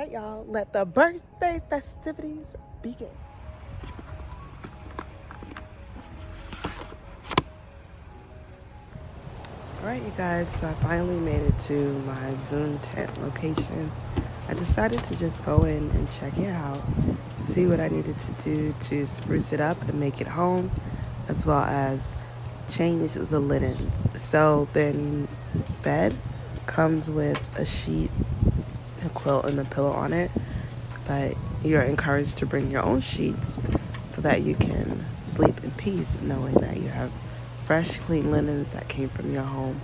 right, y'all, let the birthday festivities begin. All right, you guys, so I finally made it to my Zoom tent location. I decided to just go in and check it out, see what I needed to do to spruce it up and make it home, as well as change the linens. So the bed comes with a sheet, a quilt, and a pillow on it, but you're encouraged to bring your own sheets so that you can sleep in peace knowing that you have fresh, clean linens that came from your home.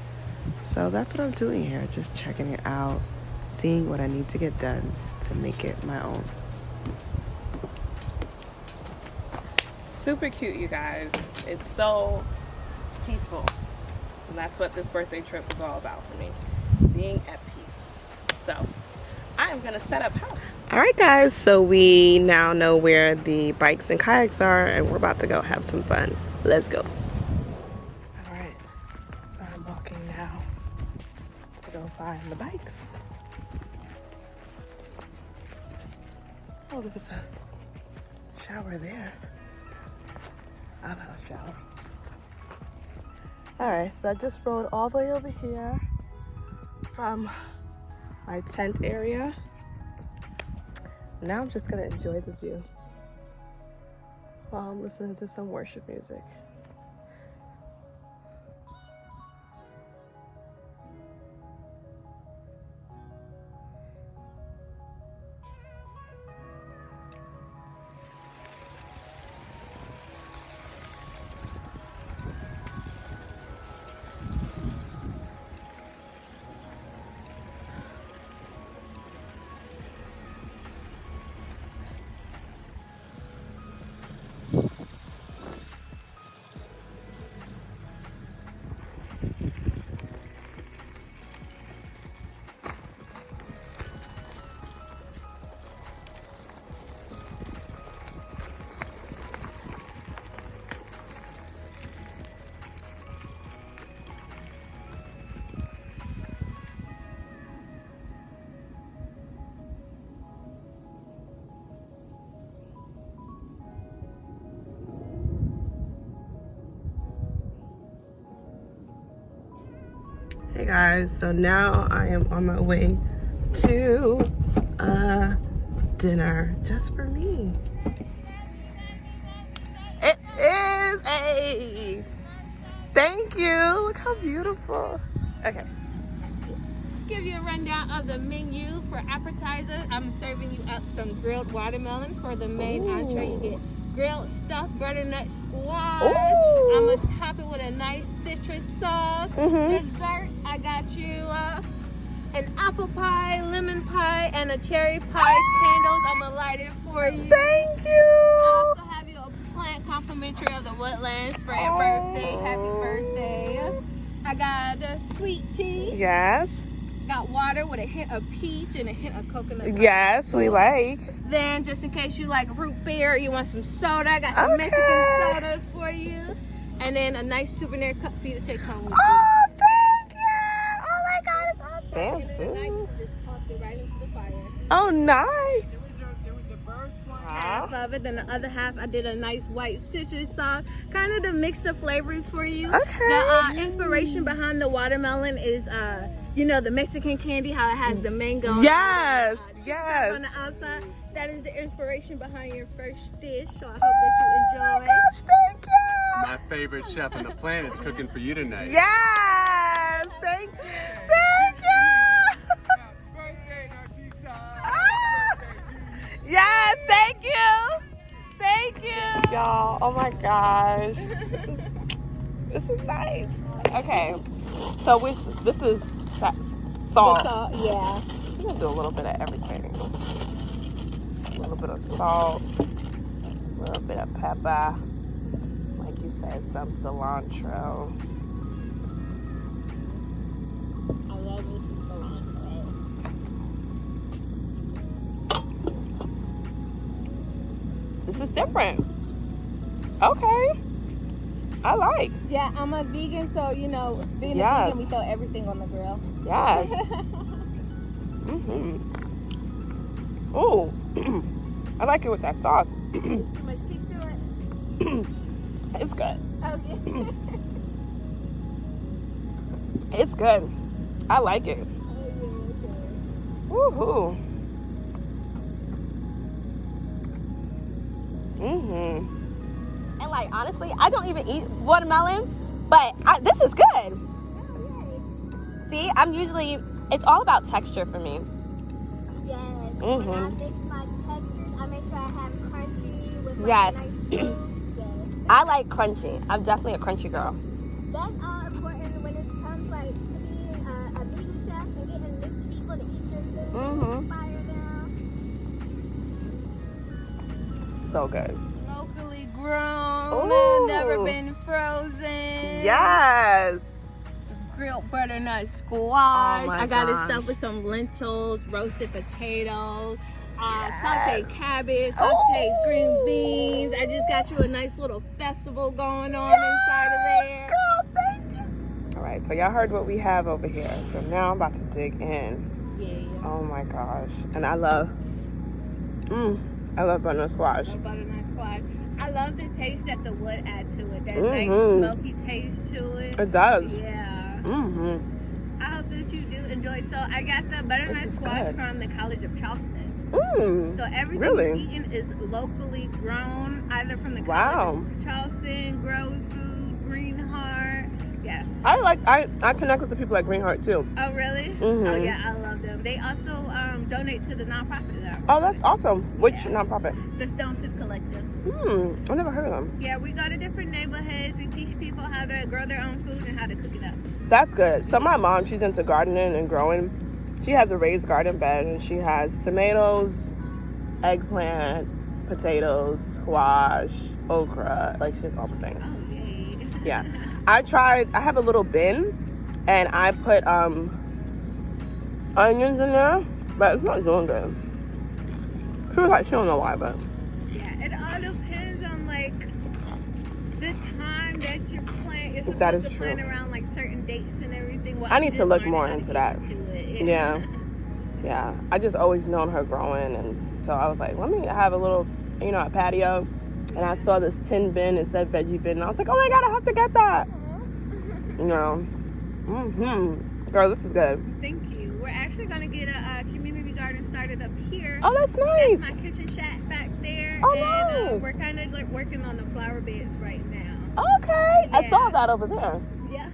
So that's what I'm doing here, just checking it out, seeing what I need to get done to make it my own. Super cute, you guys. It's so peaceful. And that's what this birthday trip was all about for me, being at peace. So I am gonna set up house. All right, guys, so we now know where the bikes and kayaks are, and we're about to go have some fun. Let's go. All right, so I'm walking now to go find the bikes. Oh, there's a shower there. I don't have a shower. All right, so I just rode all the way over here from my tent area. Now I'm just gonna enjoy the view while I'm listening to some worship music. Hey guys, so now I am on my way to dinner just for me. It is a thank you. Look how beautiful. Okay. Give you a rundown of the menu for appetizers. I'm serving you up some grilled watermelon. For the main entree, you get grilled stuffed butternut squash. Ooh. I'm gonna top it with a nice citrus sauce. Desserts, I got you an apple pie, lemon pie, and a cherry pie. Candles, I'm gonna light it for you. Thank you. I also have you a plant complimentary of the Woodlands for your birthday. Happy birthday. I got sweet tea. Yes. Got water with a hint of peach and a hint of coconut. Yes, we like. Then, just in case you like root beer, you want some soda, I got some Mexican soda for you. And then a nice souvenir cup for you to take home with you. Oh, thank you. Oh my God, it's awesome. And then just toss it right into the fire. Oh, nice. There was the bird's one half of it. Then the other half, I did a nice white citrus sauce, kind of to mix the flavors for you. Okay. The inspiration behind the watermelon is, you know, the Mexican candy, how it has the mango. Yes, yes. On the outside. That is the inspiration behind your first dish, so I hope that you enjoy. Oh my gosh, thank you. My favorite chef on the planet is cooking for you tonight. Yes, thank you. Thank you. Birthday, Cisa. Yes, thank you. Thank you. Y'all, oh my gosh. This is nice. Okay, so this is salt. The salt, yeah. We're gonna do a little bit of everything. A little bit of salt, a little bit of pepper, like you said, some cilantro. I love this cilantro. This is different. Okay. I like. Yeah, I'm a vegan, so, you know, being Yes. a vegan, we throw everything on the grill. Yes. Oh, I like it with that sauce. There's too much kick to it. It's good. Okay. It's good. I like it. Woohoo. And like honestly, I don't even eat watermelon, but this is good. See, I'm usually, it's all about texture for me. Yes. When I mix my textures, I make sure I have crunchy with Yes. a nice spoon. Yes. I like crunchy. I'm definitely a crunchy girl. That's all important when it comes like to being a vegan chef and getting new people to eat your food. Fire down. So good. Locally grown. Ooh. Never been frozen. Yes. Grilled butternut squash. Oh my I got it gosh. stuffed with some lentils, roasted potatoes, sauteed cabbage, sauteed green beans. I just got you a nice little festival going on inside of there. Girl, thank you. All right, so y'all heard what we have over here. So now I'm about to dig in. Yeah. Oh my gosh. And I love butternut squash. Butternut squash. I love the taste that the wood adds to it. That nice smoky taste to it. It does. Yeah. Mm-hmm. I hope that you do enjoy. So I got the butternut squash good. from the College of Charleston. So everything really? we're eating is locally grown, either from the Wow. College of Charleston, Grows Food, Greenheart. Yeah. I connect with the people at Greenheart too. Oh, really? Oh, yeah, I love them. They also donate to the nonprofit that Oh, that's awesome. Which nonprofit? the Stone Soup Collective. I never heard of them. Yeah, we go to different neighborhoods. We teach people how to grow their own food and how to cook it up. That's good. So my mom, she's into gardening and growing. She has a raised garden bed and she has tomatoes, eggplant, potatoes, squash, okra. Like she has all the things. Oh, yay. Yeah. I have a little bin and I put onions in there, but it's not doing good. She was like, she don't know why, but Yeah, it all depends on like the time that you plant. You're supposed that is to plant true. around like certain dates and everything. Well, I I'm need to just look learning more how to into get that. into it. Yeah. Yeah. I just always known her growing, and so I was like, let me have a little, a patio. And I saw this tin bin, it said veggie bin, and I was like, oh my God, I have to get that. Girl, this is good. Thank you. We're actually going to get a community garden started up here. Oh, that's nice. That's my kitchen shack back there. Oh, and nice. we're kind of like working on the flower beds right now. Okay. I Yeah. saw that over there. Yeah.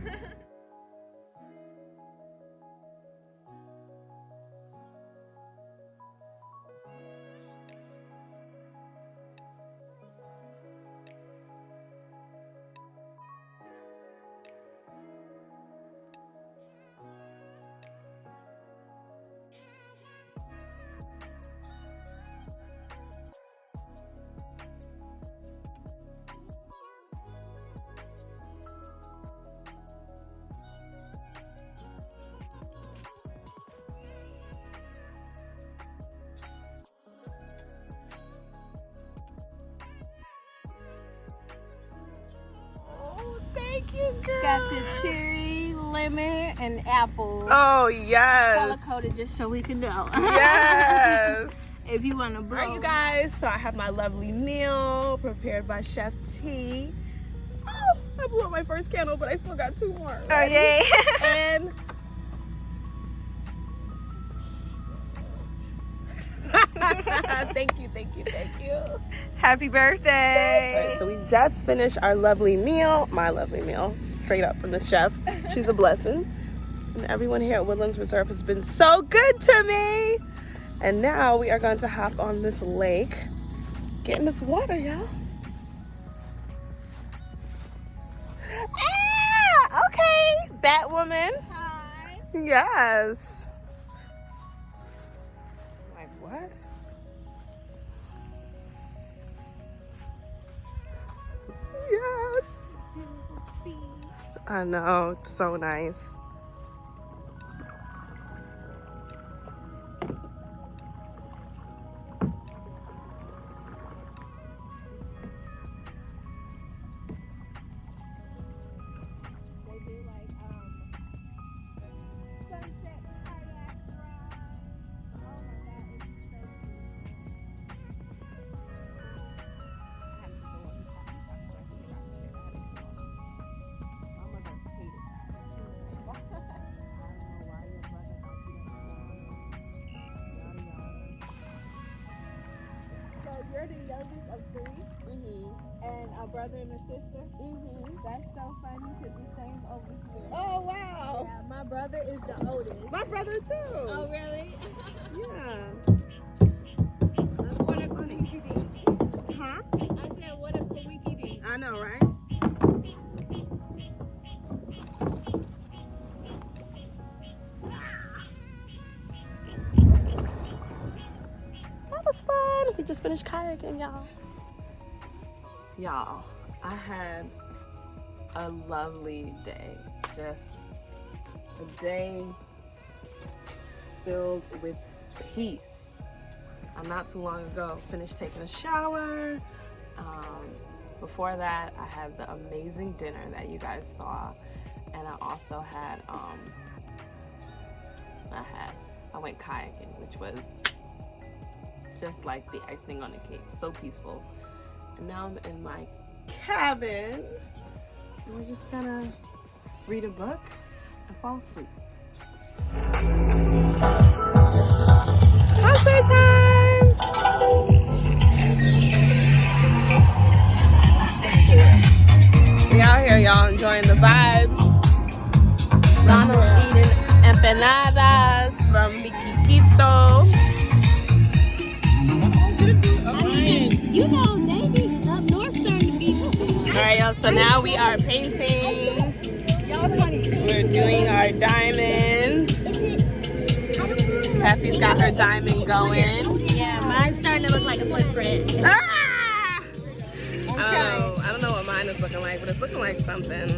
Thank you, girl. Got your cherry, lemon, and apple. Oh, yes. Color coded just so we can know. Yes. If you want to All blow. right, you guys. So I have my lovely meal prepared by Chef T. Oh, I blew up my first candle, but I still got 2 more. Oh, yay. And thank you. Happy birthday. All right, so we just finished our lovely meal, my lovely meal, straight up from the chef. She's a blessing. And everyone here at Woodlands Reserve has been so good to me. And now we are going to hop on this lake, get in this water, y'all. Ah, okay, Batwoman. Hi. Yes. Like what? Yes. I know, it's so nice. you're the youngest of 3, and a brother and a sister. That's so funny because the same over here. Oh, wow. Yeah, my brother is the oldest. My brother, too. Oh, really? Yeah. What a kawiki dee. Huh? I said, what a kawiki dee. I know, right? That was fun. We just finished kayaking, y'all. Y'all, I had a lovely day. Just a day filled with peace. Not too long ago, finished taking a shower. Before that, I had the amazing dinner that you guys saw, and I also had I went kayaking, which was just like the icing on the cake. So peaceful. And now I'm in my cabin. And we're just gonna read a book and fall asleep. Coffee time! We out here, y'all, enjoying the vibes. Ronald's eating empanadas from Miquiquito. You know, they be up north starting to be. Alright, y'all, so now we are painting. We're doing our diamonds. Kathy's got her diamond going. Yeah, mine's starting to look like a footprint. Ah! Oh, I don't know what mine is looking like, but it's looking like something.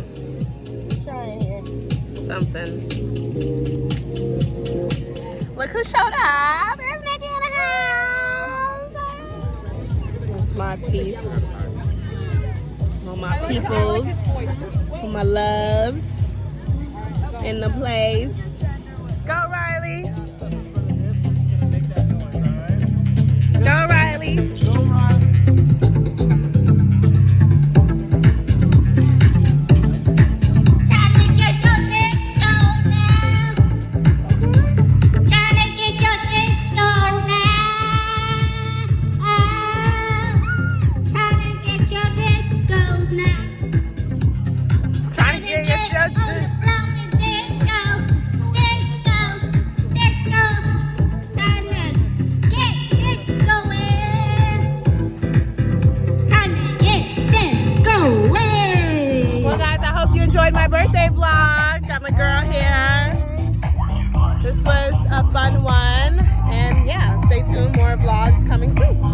Something. Look who showed up. There's Nikki in the house. That's my piece. All my peoples. All my loves. In the place. Go, Riley. Go, Riley. Enjoyed my birthday vlog. Got my girl here. This was a fun one, and yeah, stay tuned, more vlogs coming soon.